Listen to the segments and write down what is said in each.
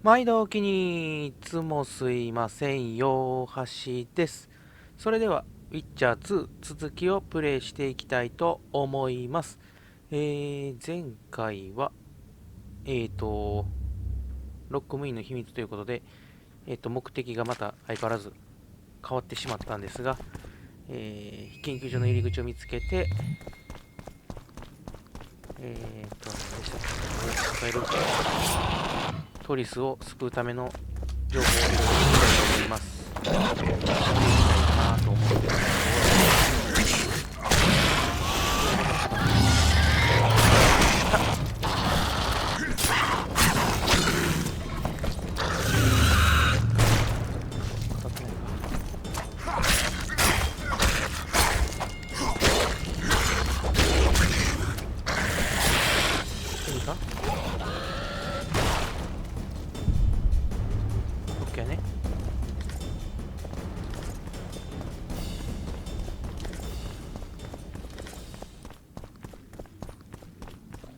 毎度おきに、いつもすいません、よーはしです。それでは、ウィッチャー2続きをプレイしていきたいと思います。前回は、ロックムインの秘密ということで、目的がまた相変わらず変わってしまったんですが、研究所の入り口を見つけて、何でしたっけ、トリスを救うための情報をいろいろ聞きたいと思います。聞いていきたいかなと思ってるんです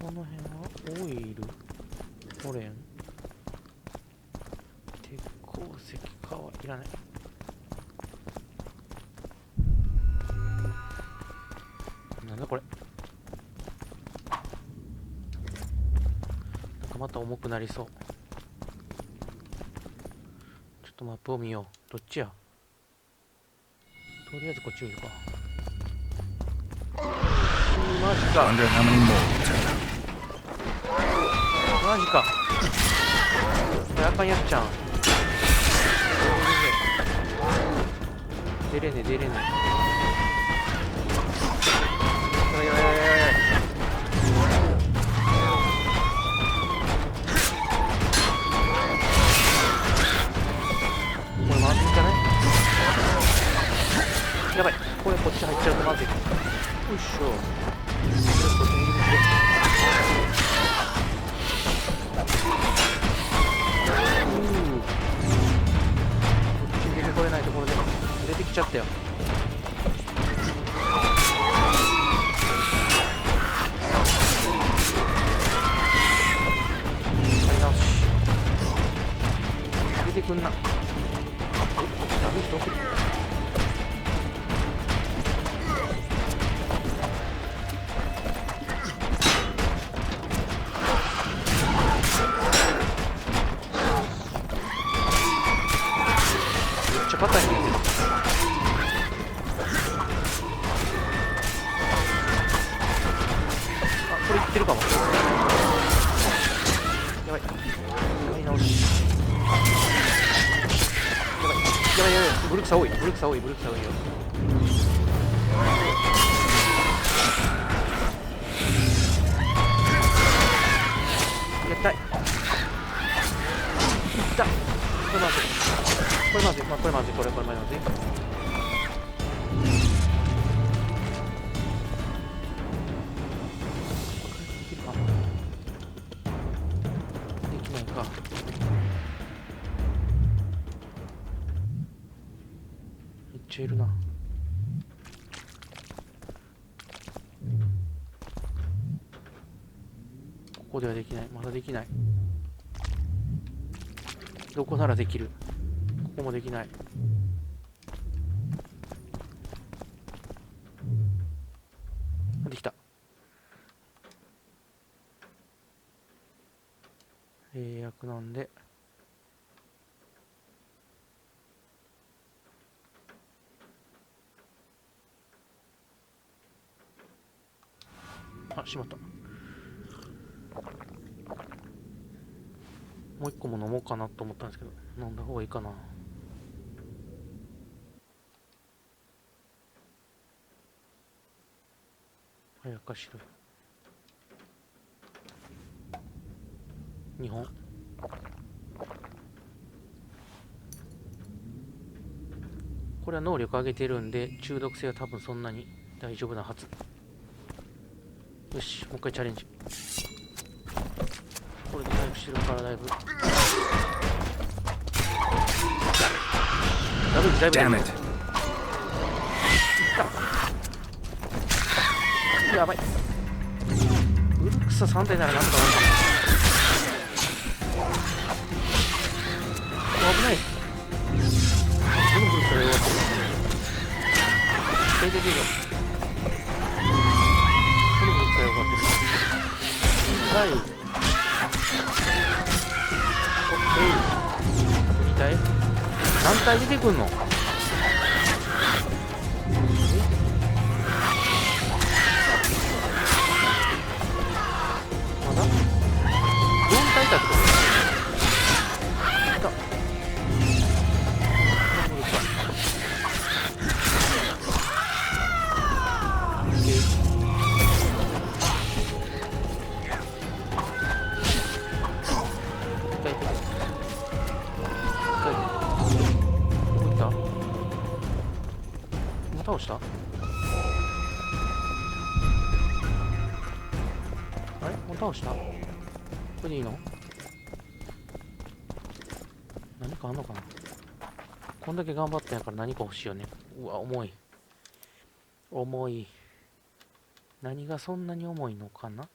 この辺はオイル、ホレン、鉄鉱石、皮いらない。なんだこれ。なんかまた重くなりそう。ちょっとマップを見よう。どっちや。とりあえずこっち見るか。マジか。マジか。これあかんやっちゃん。出れねえ出れねえ。やばいやばいやばいやばい。これまずいんじゃない？やばい。これこっち入っちゃうとまずい。よいしょ。こっちに入り口で。これないところで出てきちゃったよ。やり直し。出てくんな。ダメージどこ？めっちゃ硬いね。これいってるかも。やばい。やばい直し。やばい。やばいやばい。ブルクサ多い。ブルクサ多い。ブルクサ多いよ。やったい。いった。これまずい。これまずい。これまずい。これまずい。めっちゃいるな。ここではできない。まだできない。どこならできる。ここもできない。できた。薬飲んで。あ、しまった。もう一個も飲もうかなと思ったんですけど、飲んだ方がいいかな。早かしろ。2本。これは能力上げてるんで、中毒性は多分そんなに大丈夫なはず。よし、もう一回チャレンジ。これで回復してるからだいぶ。ダメージだいぶ出てる。やばい。ウルクサ3体ならなんとかなるかな。いててよ。これも一回よかったです。はい。オッケー。2体？何体出てくんの？まだ？ 4 体いたってこと？いた。倒した？あれ？もう倒した？これでいいの？何かあんのかな？こんだけ頑張ってんやから何か欲しいよね。うわ、重い。重い。何がそんなに重いのかな？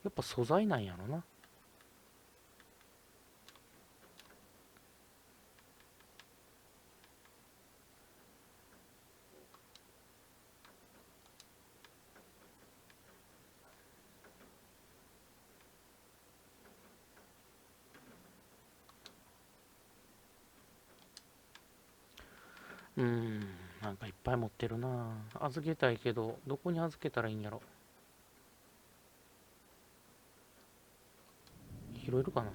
やっぱ素材なんやろな。なんかいっぱい持ってるな。預けたいけど、どこに預けたらいいんやろ。拾えるかな？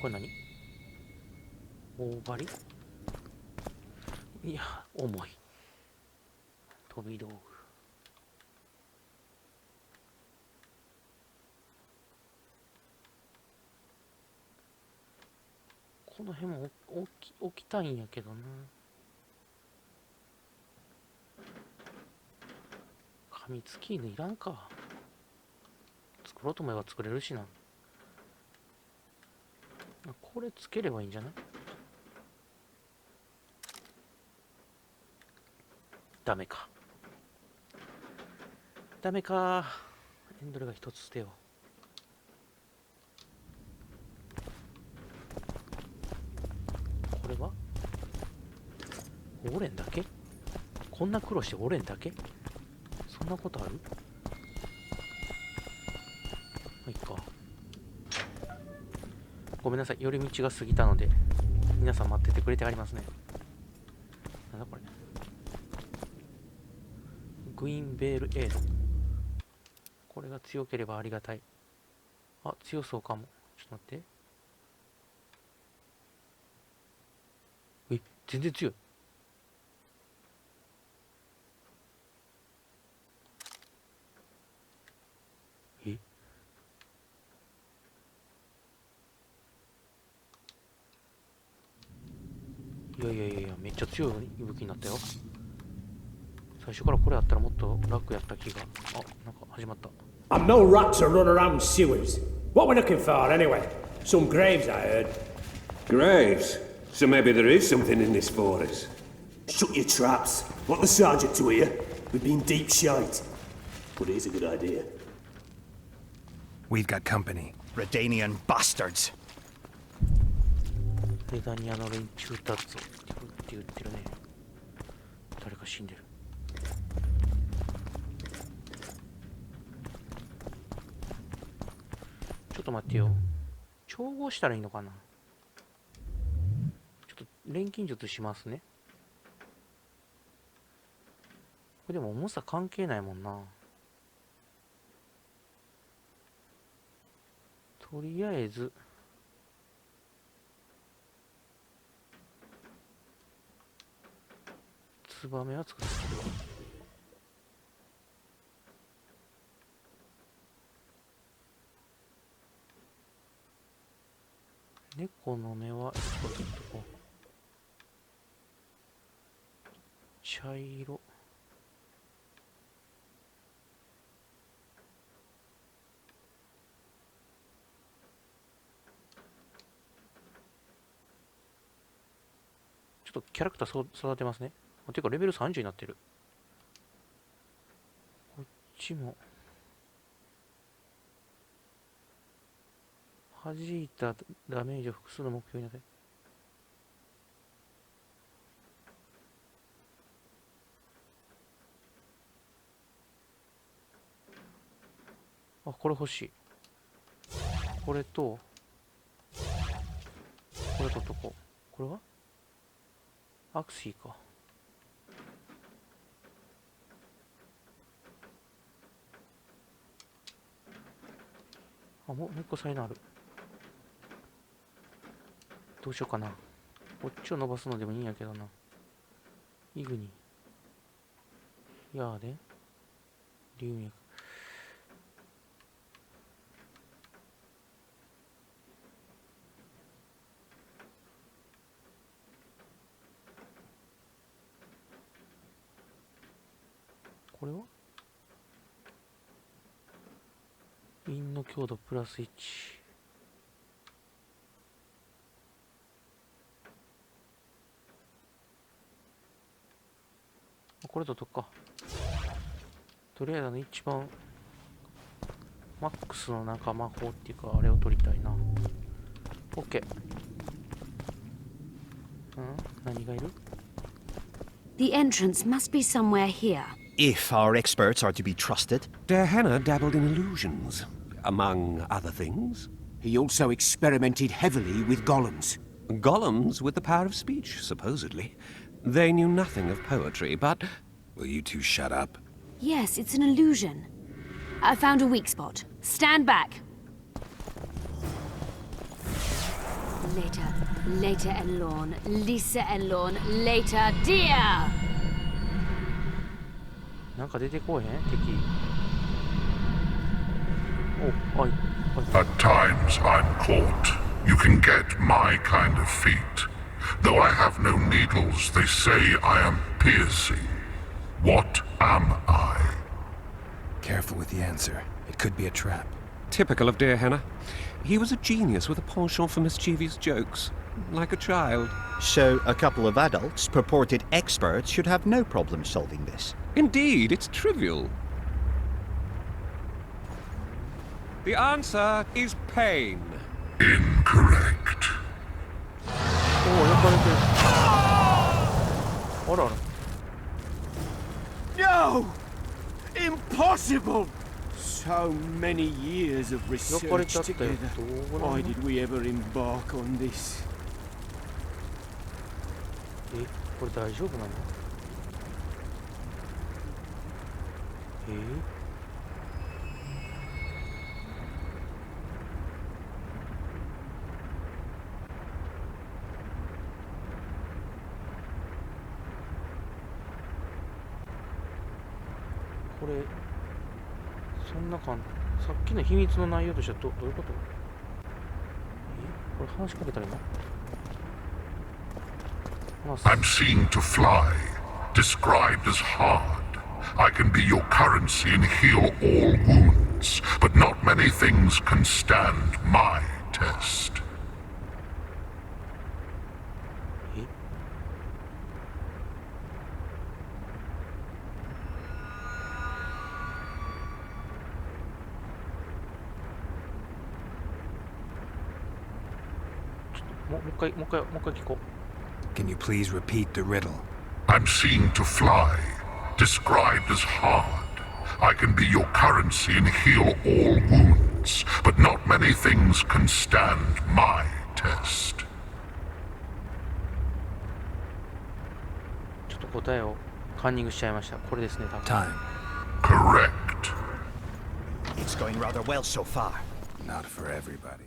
これ何？大針？いや、重い。飛び道具。この辺も置きたいんやけどな。紙付き犬いらんか。作ろうと思えば作れるしな。これつければいいんじゃない？ダメか。ダメか。エンドルが一つ捨てよう。これはオレンだけ？こんな苦労してオレンだけ？そんなことある？まあ、いっか。ごめんなさい。寄り道が過ぎたので、皆さん待っててくれてありますね。なんだこれ。グイーンベールエード。これが強ければありがたい。あ、強そうかも。ちょっと待って。全然強い。えいやいやいやいや、めっちゃ強い武器になったよ。最初からこれあったらもっと楽やった気が。あ、なんか始まった。I'm no rat to run around sewers. What are we looking for, anyway? Some graves, I heard. Graves? So maybe there is something in this for us. Shut your traps. Want the sergeant to hear? We've been deep shite. But it is a good idea. We've got company. Redanian bastards. レダニアの連中だぞって言ってるね。誰か死んでる。ちょっと待ってよ。調合したらいいのかな？ちょっと錬金術しますね。これでも重さ関係ないもんな。とりあえずツバメは作ってくるわ。猫の目は一個取っとこう。茶色。ちょっとキャラクター育てますね。ていうかレベル30になってる。こっちも弾いたダメージを複数の目標に与え。あ、これ欲しい。これとこれととこ。これはアクシーか。あ、もう一個才能ある。どうしようかな。こっちを伸ばすのでもいいんやけどな。イグニヤーデ龍脈。これは陰の強度プラス1。これととか。とりあえず一番マックスのなんか魔法っていうかあれを取りたいな。OK。何がいる？ The entrance must be somewhere here. If our experts are to be trusted. Der Henner dabbled in illusions, among other things. He also experimented heavily with golems. Golems with the power of speech, supposedly. They knew nothing of poetry, but... Will you two shut up? Yes, it's an illusion. I found a weak spot. Stand back. Later, Elorn. Lisa Elorn. Later, dear. なんか出てこうへん敵。お、はい。At times I'm caught. You can get my kind of feat. Though I have no needles, they say I am piercing. What am I? Careful with the answer. It could be a trap. Typical of dear Henner. He was a genius with a penchant for mischievous jokes, like a child. So a couple of adults, purported experts, should have no problem solving this. Indeed, it's trivial. The answer is pain. Incorrect. おお、焼かれてる。あらあら。No! Impossible! So many years of 焼かれちゃ research ったよ。 together. どうなの？ Why did we ever embark on this? これ大丈夫なの？これそんなさっきの秘密の内容としてはどういうこと？これ話しかけたらいいの？ I'm seen to fly, described as hard. I can be your currency and heal all wounds, but not many things can stand my test. もう一回聞こう。 Can you please repeat the riddle? I'm seen to fly, described as hard. I can be your currency and heal all wounds, but not many things can stand my test. ちょっと答えをカンニングしちゃいました。これですね、多分。 Time. Correct. It's going rather well so far. Not for everybody.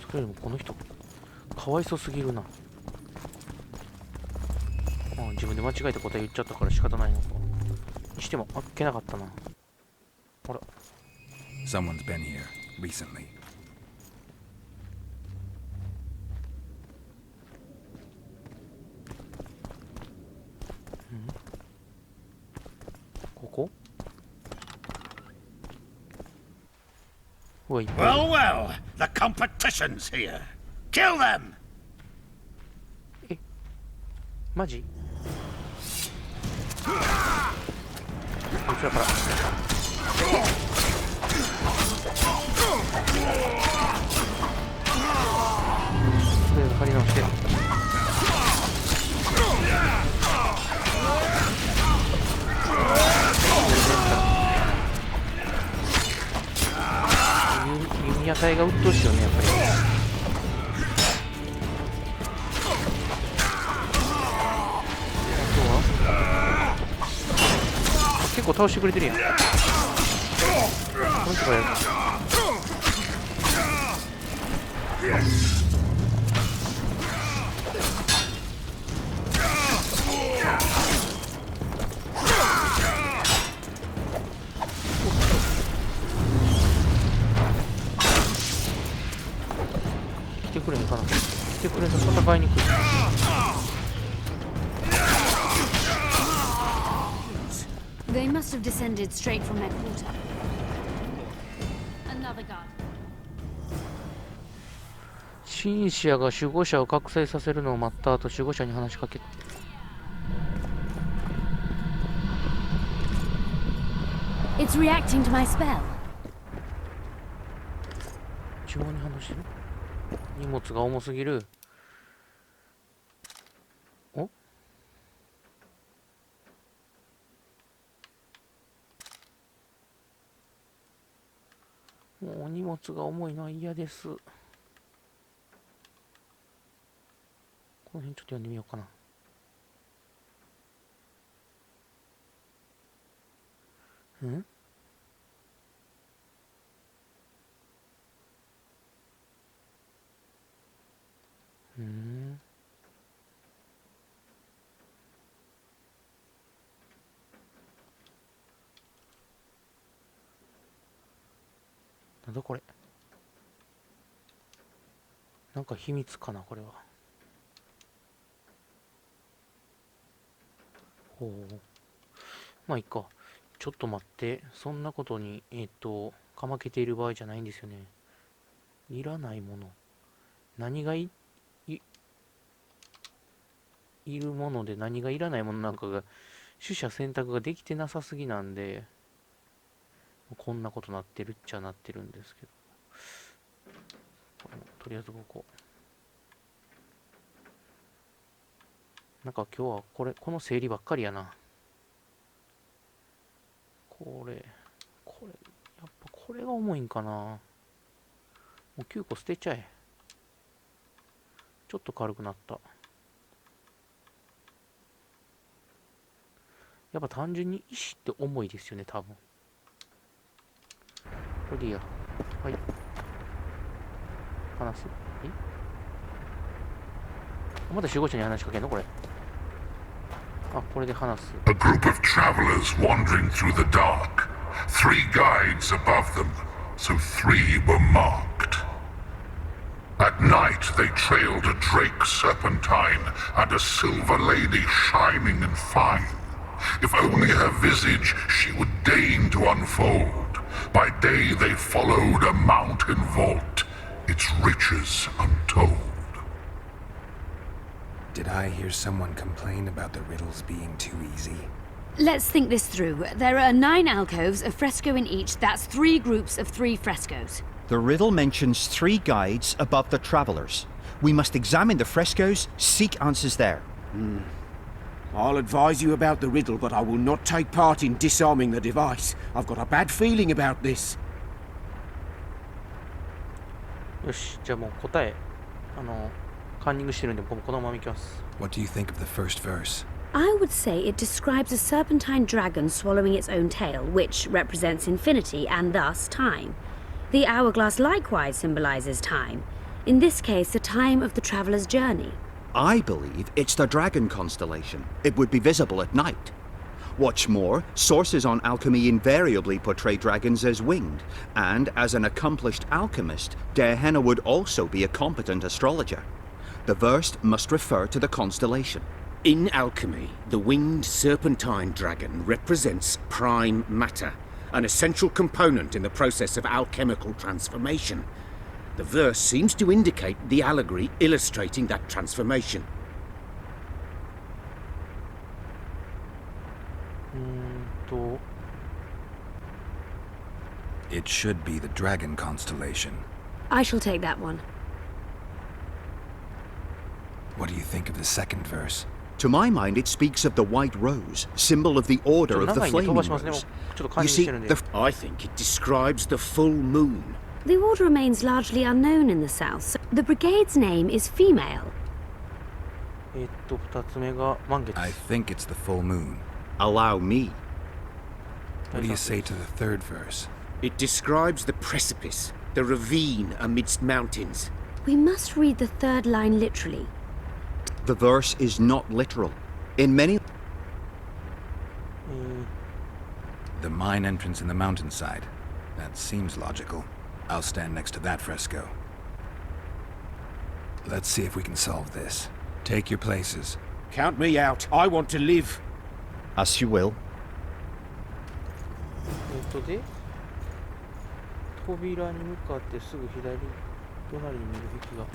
それよりもこの人かわいそすぎるな。自分で間違えた答え言っちゃったから仕方ないのか。にしてもあっけなかったな。ほら。 Someone's been here recently. ここ？ うわ、いっぱい。 Well, well, the competition's here. Kill them! マジ？こいつらから。借り直して。弓矢隊が鬱陶しいよね、やっぱり。結構倒してくれてるやん。この人がやる。来てくれんかな。来てくれんの戦いに来る。They must have descended straight from their quarter. Another guard. シンシアが守護者を覚醒させるのを待った後、守護者に話しかける。It's reacting to my spell. 呪文に反応してる。荷物が重すぎる。お？もう荷物が重いのは嫌です。この辺ちょっと読んでみようかな。ん？なんだこれ。なんか秘密かな、これは。ほう。まあいいか。ちょっと待って。そんなことに、かまけている場合じゃないんですよね。いらないもの。何がいるもので何がいらないものなんかが、取捨選択ができてなさすぎなんで、こんなことなってるっちゃなってるんですけど。これもとりあえずここ。なんか今日はこの整理ばっかりやな。これ、やっぱこれが重いんかな。もう9個捨てちゃえ。ちょっと軽くなった。やっぱ単純に石って重いですよね、多分。これでいいや。はい。話す。まだ守護者に話しかけんのこれ。あ、これで話す。A group of travelers wandering through the dark. 3 guides above them, so 3 were marked. At night they trailed a drake serpentine and a silver lady shining and fine. If only her visage she would deign to unfold. By day they followed a mountain vault, its riches untold. Did I hear someone complain about the riddles being too easy? Let's think this through. There are 9 alcoves, a fresco in each. That's 3 groups of 3 frescoes. The riddle mentions 3 guides above the travelers. We must examine the frescoes, seek answers there. I'll advise you about the riddle, but I will not take part in disarming the device. I've got a bad feeling about this. よし、じゃあもう答え。カンニングしてるんで、このままいきます。What do you think of the first verse? I would say it describes a serpentine dragon swallowing its own tail, which represents infinity and thus time. The hourglass likewise symbolizes time. In this case, the time of the traveler's journey. I believe it's the dragon constellation. It would be visible at night. What's more, sources on alchemy invariably portray dragons as winged, and as an accomplished alchemist, Gehenna would also be a competent astrologer. The verse must refer to the constellation. In alchemy, the winged serpentine dragon represents prime matter, an essential component in the process of alchemical transformation. The verse seems to indicate the allegory illustrating that transformation. It should be the dragon constellation. I shall take that one. What do you think of the second verse? To my mind, it speaks of the white rose, symbol of the order of the 長いんで飛 flaming ばしますね。もう rose. ちょっと感 You じし see, てるんで。 the I think it describes the full moon. The order remains largely unknown in the south. So the brigade's name is female. 2つ目が満月。 I think it's the full moon. allow me. What do you say to the third verse? It describes the precipice, the ravine amidst mountains. We must read the third line literally. The verse is not literal. In many The mine entrance in the mountainside. That seems logical. I'll stand next to that fresco. Let's see if we can solve this. Take your places. Count me out. I want to live. as you will. で、扉に向かってすぐ左隣に見る壁が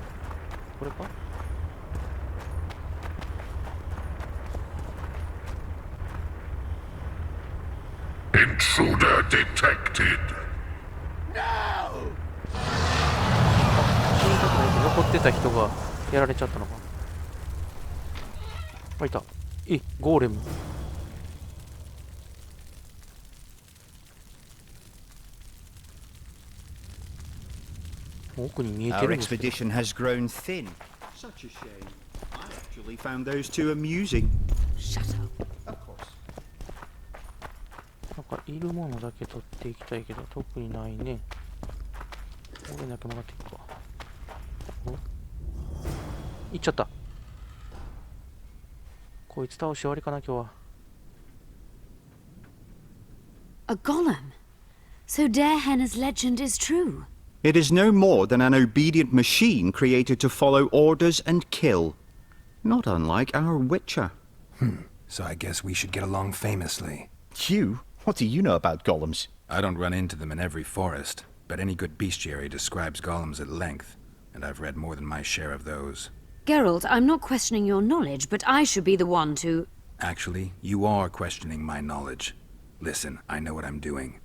これか？Intruder detected. 死にたくないけど残ってた人がやられちゃったのか。あ、いた。ゴーレム。奥に見えて Our るんですけど。 expedition has grown thin. Such a shame. I actually found those two amusing. Shut up. Of course. なんかいるものだけ取っていきたいけど特にないね。俺だけ曲がっていくか。お、行っちゃった。こいつ倒し終わりかな今日は。A golem. So Darehenna's legend is true. It is no more than an obedient machine created to follow orders and kill. Not unlike our Witcher. So I guess we should get along famously. You? What do you know about golems? I don't run into them in every forest, but any good bestiary describes golems at length, and I've read more than my share of those. Geralt, I'm not questioning your knowledge, but I should be the one to... Actually, you are questioning my knowledge. Listen, I know what I'm doing.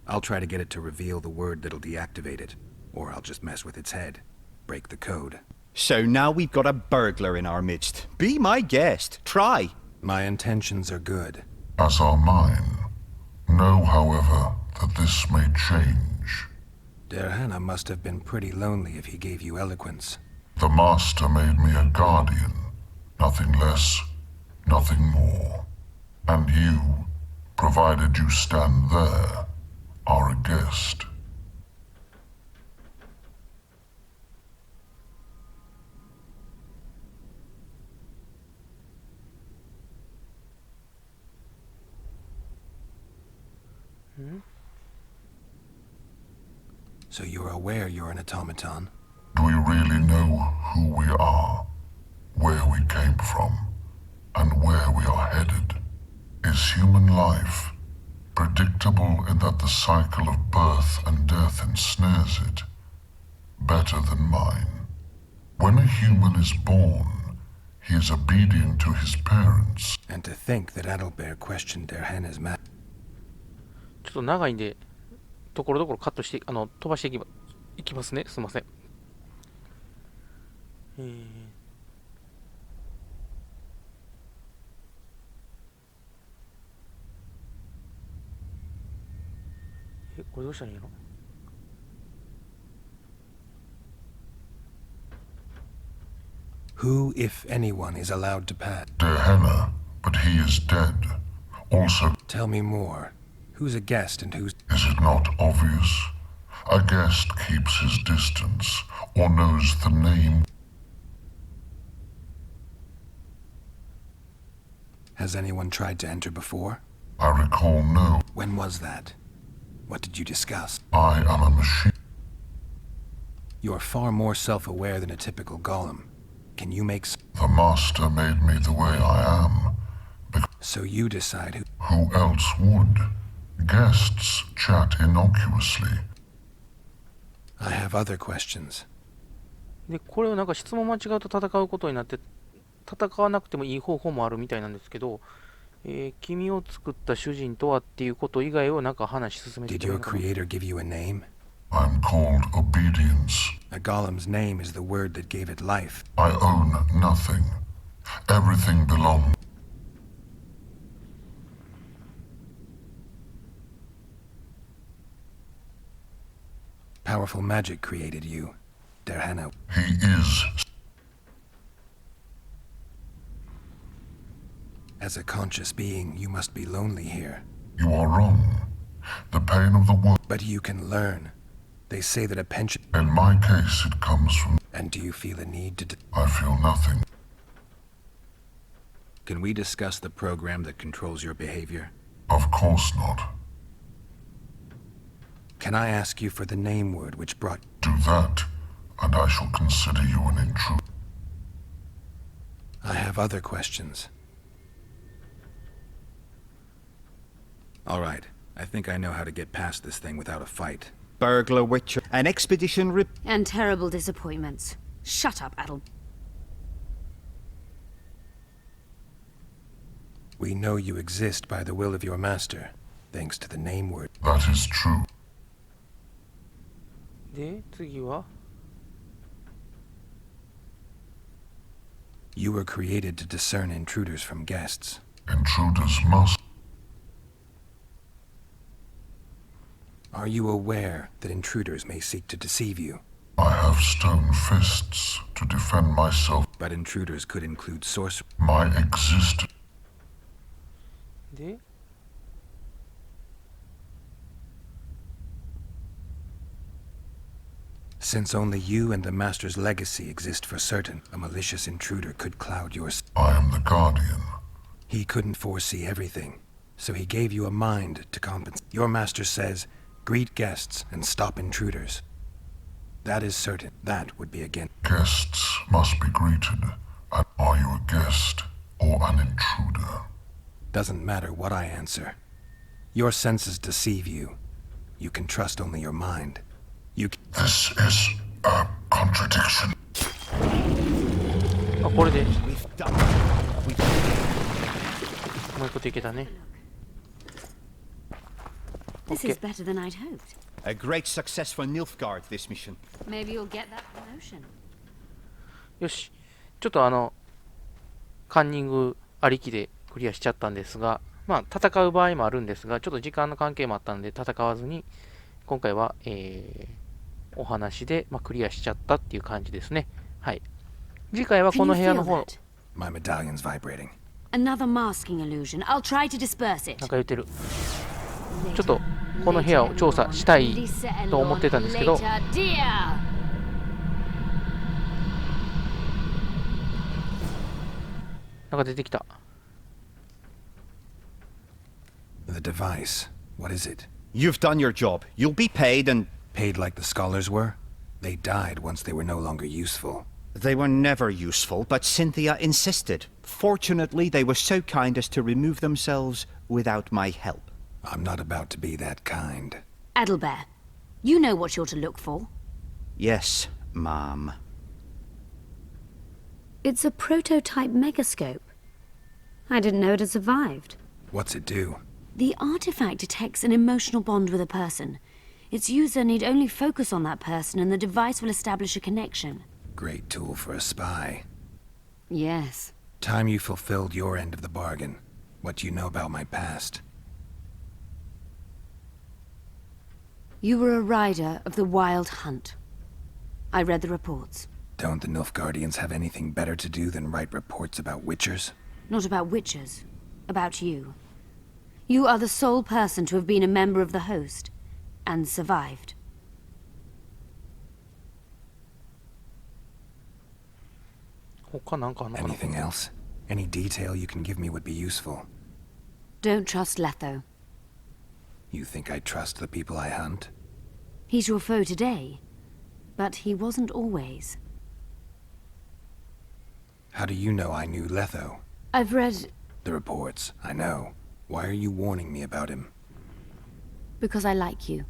I'll try to get it to reveal the word that'll deactivate it, or I'll just mess with its head. Break the code. So now we've got a burglar in our midst. Be my guest. Try. My intentions are good. As are mine. Know, however, that this may change. Darehenna must have been pretty lonely if he gave you eloquence. The Master made me a guardian. Nothing less, nothing more. And you, provided you stand there, are a guest. So you're aware you're an automaton? Do we really know who we are, where we came from, and where we are headed? Is human life predictable in that the cycle of birth and death ensnares it? Better than mine. When a human is born, he is obedient to his parents. And to think that Adalbert questioned Darehenna's ma- ちょっと長いんでところどころカットして飛ばしていきますね。すいません。これどうしたらいいのWho, if anyone, is allowed to pass? Darehenna, but he is dead. Also, Tell me more. Who's a guest and who's... is it not obvious? A guest keeps his distance, or knows the name. Has anyone tried to enter before? I recall no. When was that? What did you discuss? I am a machine. You're far more self-aware than a typical golem. Can you make... The Master made me the way I am. So you decide who... Who else would? Guests chat innocuously. I have other questions. でこれをなんか質問間違うと戦うことになって戦わなくてもいい方法もあるみたいなんですけど、君を作った主人とはっていうこと以外をなんか話し進めて Did くれ your るのかな。 creator give you a name? I'm called Obedience. A golem's name is the word that gave it life. I own nothing. Everything belongs. Powerful magic created you, Derhana. He is. As a conscious being, you must be lonely here. You are wrong. The pain of the world. But you can learn. They say that a pension... In my case, it comes from... And do you feel a need to... I feel nothing. Can we discuss the program that controls your behavior? Of course not. Can I ask you for the name word which brought... Do that, and I shall consider you an intruder. I have other questions. All right. I think I know how to get past this thing without a fight. Burglar Witcher. An expedition And terrible disappointments. Shut up, Adel. We know you exist by the will of your master, thanks to the name word. That is true. で、次は You were created to discern intruders from guests. Intruders must. Are you aware that intruders may seek to deceive you? I have stone fists to defend myself. But intruders could include sorcery. My existence. で Since only you and the Master's legacy exist for certain, a malicious intruder could cloud your... I am the guardian. He couldn't foresee everything, so he gave you a mind to compensate. Your Master says, greet guests and stop intruders. That is certain. That would be against... Guests must be greeted. And are you a guest or an intruder? Doesn't matter what I answer. Your senses deceive you. You can trust only your mind. This is a contradiction. あ、これでもう一個いけたね。 This is better than I'd hoped. A great success for Nilfgaard, this mission. Maybe you'll get that promotion. よし。ちょっとカンニングありきでクリアしちゃったんですが、まあ、戦う場合もあるんですが、ちょっと時間の関係もあったんで、戦わずに、今回は、お話で、まあ、クリアしちゃったっていう感じですね。はい。次回はこの部屋の方、 My medallion's vibrating. Another masking illusion. I'll try to disperse it. なんか言ってる。ちょっとこの部屋を調査したいと思ってたんですけど、なんか出てきた。 The device. What is it? You've done your job. You'll be paid and... Paid like the scholars were? They died once they were no longer useful. They were never useful, but Cynthia insisted. Fortunately, they were so kind as to remove themselves without my help. I'm not about to be that kind. Adelbear, you know what you're to look for. Yes, ma'am. It's a prototype megascope. I didn't know it had survived. What's it do? The artifact detects an emotional bond with a person. Its user need only focus on that person and the device will establish a connection. Great tool for a spy. Yes. Time you fulfilled your end of the bargain. What do you know about my past? You were a rider of the Wild Hunt. I read the reports. Don't the Nilfgaardians have anything better to do than write reports about witchers? Not about witchers. About you. You are the sole person to have been a member of the host. And survived. Anything else? Any detail you can give me would be useful. Don't trust Letho. You think I trust the people I hunt? He's your foe today, but he wasn't always. How do you know I knew Letho? I've read... The reports, I know. Why are you warning me about him? Because I like you.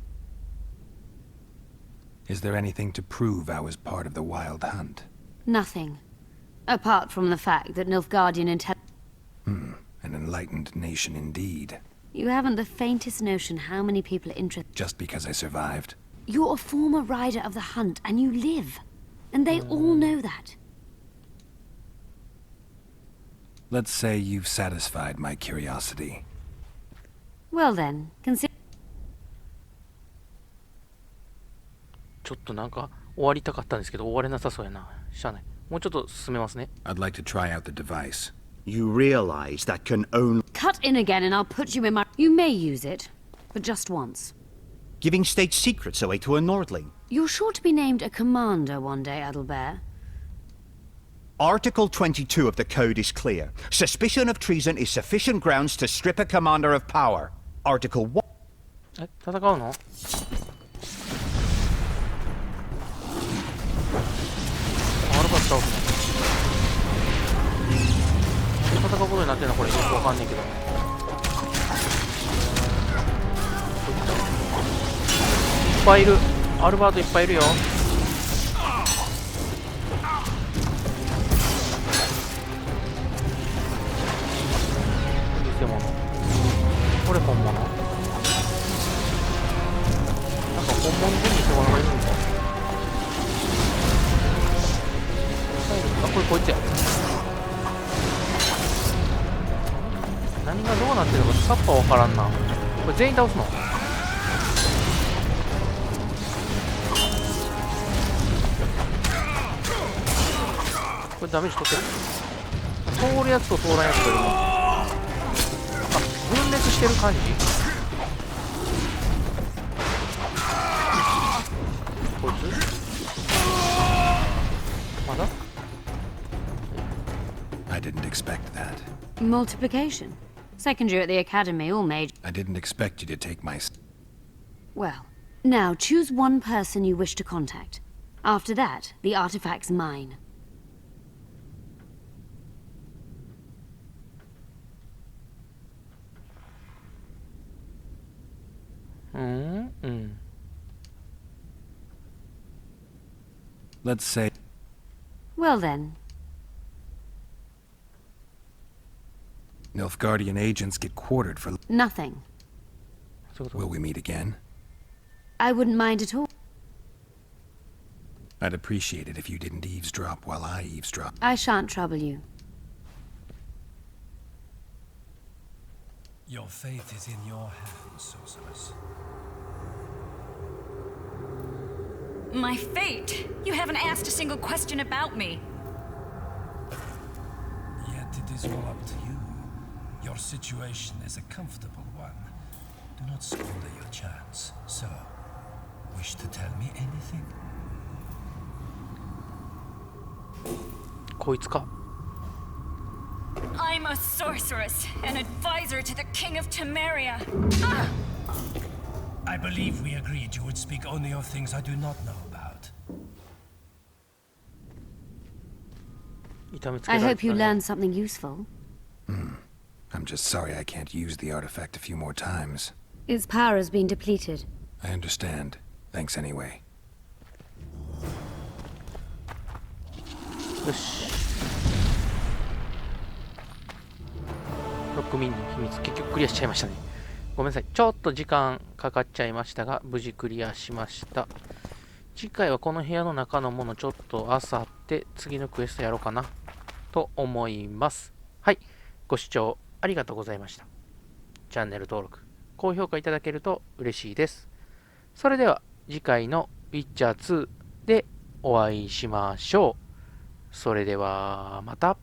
Is there anything to prove I was part of the Wild Hunt? Nothing. Apart from the fact that Nilfgaardian An enlightened nation indeed. You haven't the faintest notion how many people are interested. Just because I survived. You're a former rider of the hunt, and you live. And they all know that. Let's say you've satisfied my curiosity. Well then, consider... ちょっとなんか終わりたかったんですけど終われなさそうやな。しゃあない。もうちょっと進めますね。I'd like to try out the device. You realize that can only... Cut in again and I'll put you in my... You may use it, but just once. Giving state secrets away to a Nordling. You're sure to be named a commander one day, Adelbert. Article 22 of the Code is clear. Suspicion of treason is sufficient grounds to strip a commander of power. Article 1... え、戦うの？アルバス倒すの？戦うことになってんのこれよくわかんねえけど。いっぱいいる。アルバートいっぱいいるよ。偽物。これ本物。なんか本物で偽物がいるんか。あ、これこいつや。何がどうなってるのかさっぱ分からんな。これ全員倒すの？これダメージ取ってる？通るやつと通らんやつといるの？あ、分裂してる感じ？こいつ？まだ？ I didn't expect that. Multiplication. Second year at the academy, all made... I didn't expect you to take my... Well, now choose one person you wish to contact. After that, the artifact's mine. Let's say... Well then, Nilfgaardian agents get quartered for... nothing. Will we meet again? I wouldn't mind at all. I'd appreciate it if you didn't eavesdrop while I eavesdrop. I shan't trouble you. Your fate is in your hands, sorceress. My fate? You haven't asked a single question about me. Yet it is all up to you. Your situation is a comfortable one. Do not squander your chance. So, wish to tell me anything? こいつか。 I'm a sorceress, an advisor to the King of Temeria. I believe we agreed you would speak only of things I do not know about. I hope you learned something useful. I'm just sorry I can't use the artifact a few more times. Its power has been depleted. I understand. Thanks anyway. よし。6民の秘密、結局クリアしちゃいましたね。ごめんなさい。ちょっと時間かかっちゃいましたが、無事クリアしました。次回はこの部屋の中のものちょっと漁って次のクエストやろうかなと思います。はい。ご視聴ありがとうございました。チャンネル登録、高評価いただけると嬉しいです。それでは次回のウィッチャー2でお会いしましょう。それではまた。